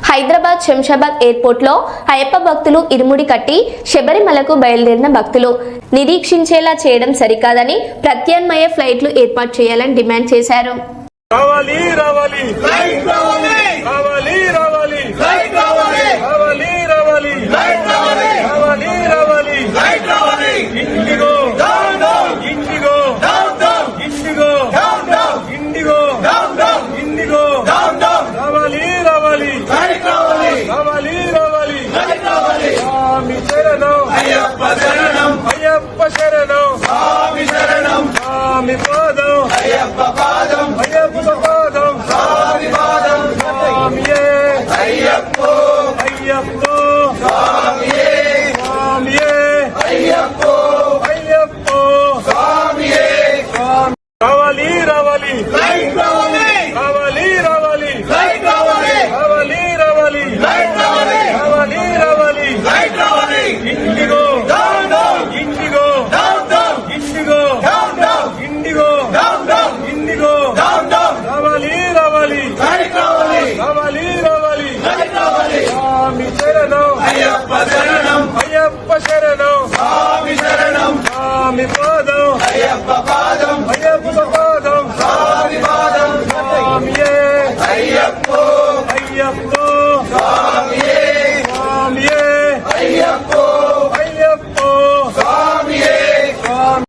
Hyderabad Shamshabad airport లో అయ్యప్ప భక్తులు ఇరుముడి కట్టి శబరిమలకు బయలుదేరిన భక్తులు నిరీక్షించేలా చేయడం సరికాదని ప్రత్యామ్నాయ ఫ్లైట్లు ఏర్పాటు చేయాలని డిమాండ్ చేశారు. రావాలి రావాలి ఫ్లైట్ రావాలి రావాలి రావాలి ఫ్లైట్ రావాలి రావాలి రావాలి ఫ్లైట్ రావాలి రావాలి రావాలి ఫ్లైట్ రావాలి IndiGo down down IndiGo down down IndiGo down down IndiGo down down IndiGo down down రావాలి రావాలి ఫ్లైట్ రావాలి రావాలి రావాలి ఫ్లైట్ రావాలి స్వామి శరణం అయ్యప్ప శరణం అయ్యప్ప శరణం స్వామి శరణం స్వామి పాదం అయ్యప్ప పాదం అయ్యప్ప పాదం స్వామి పాదం స్వామియే అయ్యప్పో అయ్యప్పో స్వామియే స్వామియే అయ్యప్పో అయ్యప్పో స్వామియే రావాలి రావాలి ఫ్లైట్ రావాలి రావాలి రావాలి ఫ్లైట్ రావాలి రావాలి రావాలి ఫ్లైట్ రావాలి రావాలి రావాలి ఫ్లైట్ రావాలి IndiGo down down IndiGo down down IndiGo down down IndiGo down down IndiGo down down రావాలి రావాలి ఫ్లైట్ రావాలి రావాలి రావాలి ఫ్లైట్ రావాలి స్వామి శరణం అయ్యప్ప శరణం అయ్యప్ప శరణం స్వామి శరణం స్వామి పాదం అయ్యప్ప పాదం అయ్యప్ప పాదం స్వామి పాదం స్వామియే అయ్యప్పో అయ్యప్పో